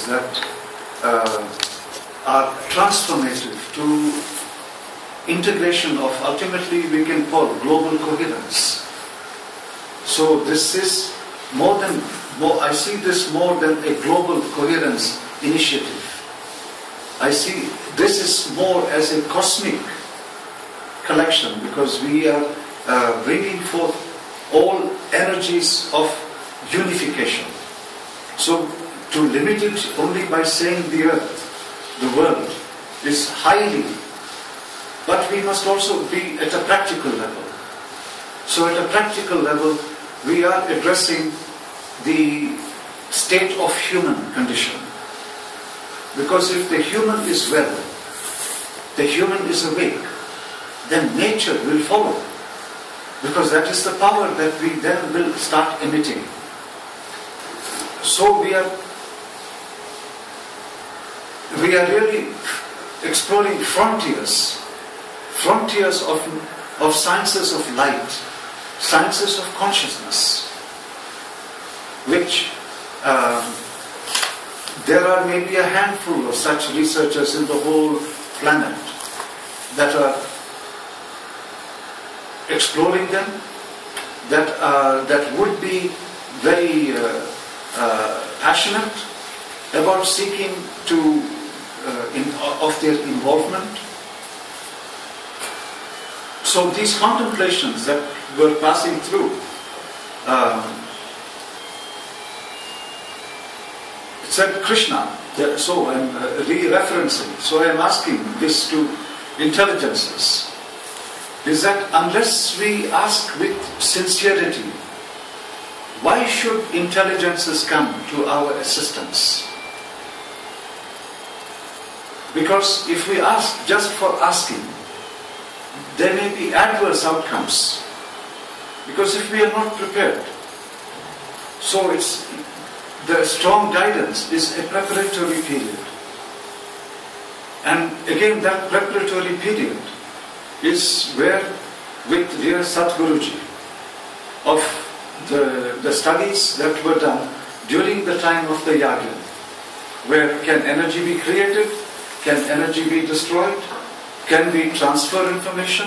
processes that are transformative to integration of, ultimately we can call, global coherence. So this is I see this more than a global coherence initiative. I see this is more as a cosmic collection, because we are bringing forth all energies of unification. So to limit it only by saying the earth, the world, is highly, but we must also be at a practical level. So at a practical level, we are addressing the state of human condition. Because if the human is well, the human is awake, then nature will follow. Because that is the power that we then will start emitting. So we are really exploring frontiers of sciences of light, sciences of consciousness, which there are maybe a handful of such researchers in the whole planet that are exploring them, that would be very passionate about seeking of their involvement. So these contemplations that we're passing through, it said Krishna, so I'm re-referencing, so I'm asking this to intelligences, is that unless we ask with sincerity, why should intelligences come to our assistance? Because if we ask just for asking, there may be adverse outcomes. Because if we are not prepared, so the strong guidance is a preparatory period. And again, that preparatory period is where, with dear Satguruji, of the studies that were done during the time of the Yagya, where can energy be created, can energy be destroyed, can we transfer information,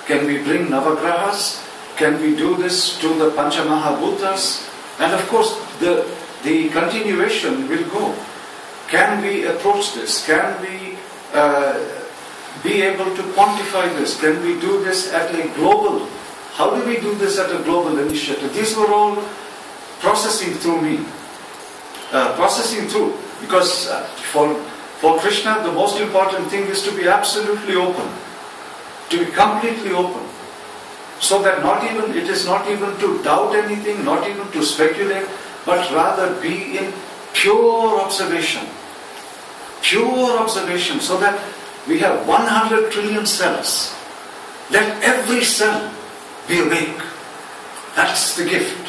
can we bring Navagrahas, can we do this to the Panchamahabhutas, and of course the continuation will go. Can we approach this? Can we be able to quantify this? Can we do this at a global? How do we do this at a global initiative? These were all processing through me. Because for Krishna, the most important thing is to be absolutely open, to be completely open, so that it is not even to doubt anything, not even to speculate, but rather be in pure observation, so that we have 100 trillion cells. Let every cell be awake. That's the gift.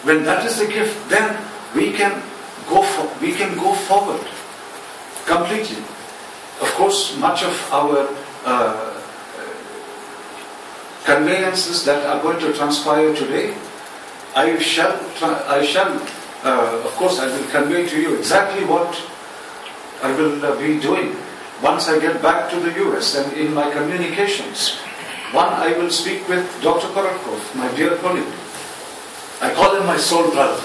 When that is the gift, then we can go forward completely. Of course, much of our conveyances that are going to transpire today, I shall of course I will convey to you exactly what I will be doing once I get back to the US and in my communications. One, I will speak with Dr. Korotkov, my dear colleague. I call him my soul brother,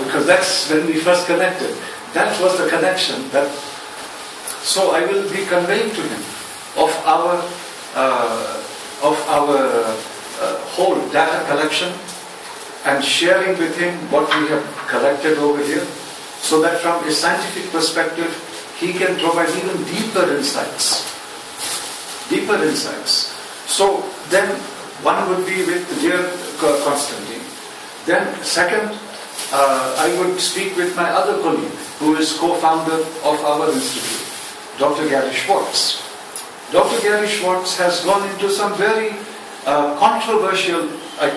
because that's when we first connected. That was the connection. So I will be conveying to him of our whole data collection and sharing with him what we have collected over here, so that from a scientific perspective he can provide even deeper insights. So then one would be with dear Constantine. Then second, I would speak with my other colleague, who is co-founder of our institute, Dr. Gary Schwartz. Dr. Gary Schwartz has gone into some very controversial, I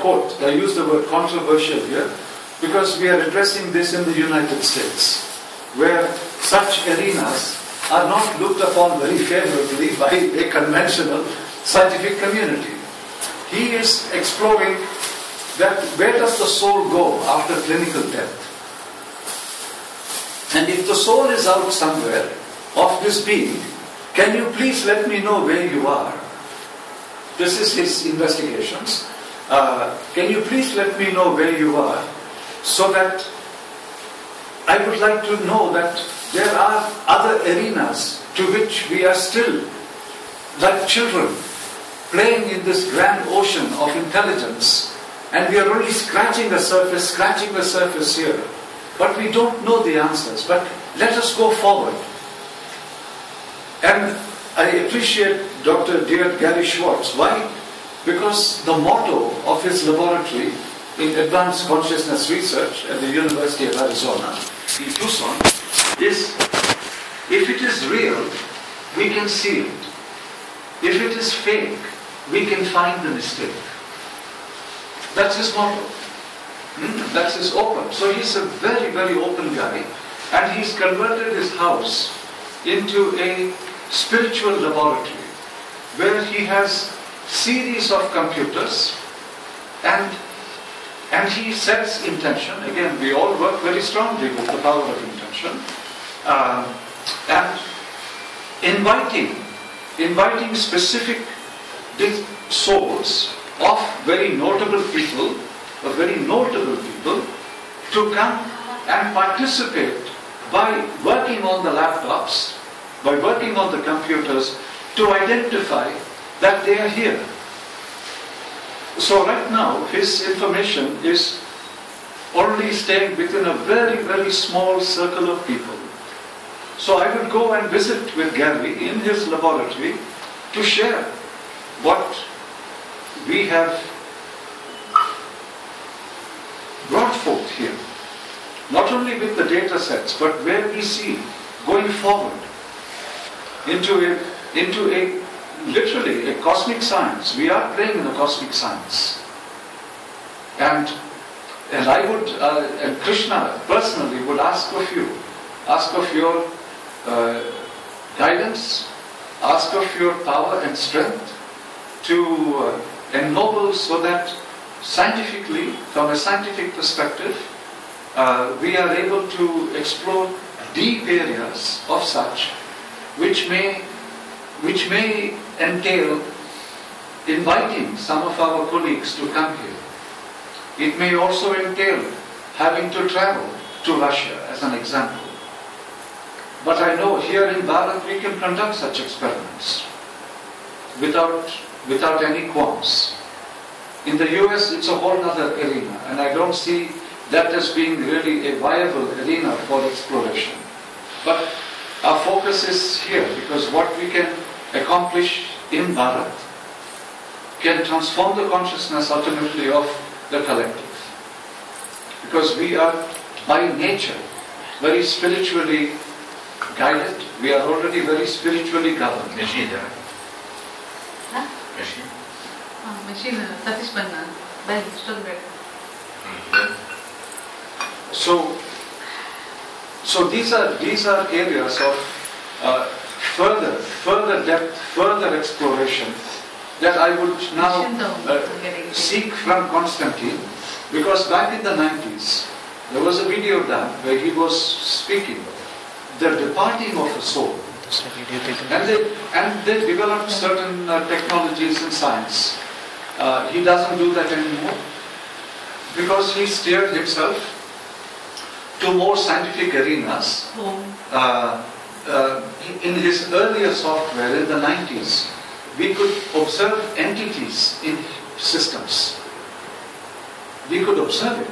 use the word controversial here, because we are addressing this in the United States, where such arenas are not looked upon very favorably by a conventional scientific community. He is exploring that where does the soul go after clinical death? And if the soul is out somewhere of this being, can you please let me know where you are? This is his investigations. Can you please let me know where you are, so that I would like to know that there are other arenas to which we are still like children playing in this grand ocean of intelligence, and we are only scratching the surface here, but we don't know the answers. But let us go forward. And I appreciate Dr. dear Gary Schwartz. Why? Because the motto of his laboratory in Advanced Consciousness Research at the University of Arizona in Tucson is, if it is real, we can see it. If it is fake, we can find the mistake. That's his motto. That's his open. So he's a very, very open guy, and he's converted his house into a spiritual laboratory where he has series of computers, and he sets intention. Again, we all work very strongly with the power of intention, and inviting specific souls of very notable people, to come and participate by working on the laptops, by working on the computers, to identify that they are here. So right now, his information is only staying within a very, very small circle of people. So I would go and visit with Gary in his laboratory to share what we have brought forth here. Not only with the data sets, but where we see going forward into a literally a cosmic science. We are playing in a cosmic science. And I would, and Krishna personally would ask of your guidance, ask of your power and strength to ennoble, so that scientifically, from a scientific perspective, we are able to explore deep areas of such which may entail inviting some of our colleagues to come here. It may also entail having to travel to Russia, as an example. But I know here in Bharat we can conduct such experiments without any qualms. In the US it's a whole other arena, and I don't see that as being really a viable arena for exploration. But our focus is here, because what we can accomplish in Bharat can transform the consciousness ultimately of the collective. Because we are by nature very spiritually guided, we are already very spiritually governed. Machine. Machine, Satish Banna, by Stolberg. So these are areas of further depth, further exploration that I would now seek from Constantine, because back in the 90s there was a video done where he was speaking the departing of a soul, and they developed certain technologies in science. He doesn't do that anymore because he steered himself to more scientific arenas. In his earlier software in the 90s, we could observe entities in systems. We could observe it.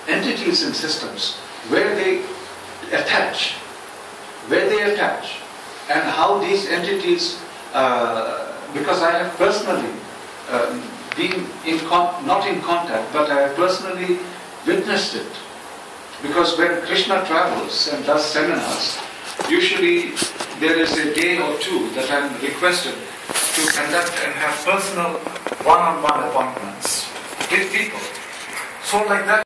Entities in systems, where they attach, and how these entities, because I have personally been not in contact, but I have personally witnessed it. Because when Krishna travels and does seminars, usually there is a day or two that I am requested to conduct and have personal one-on-one appointments with people. So like that.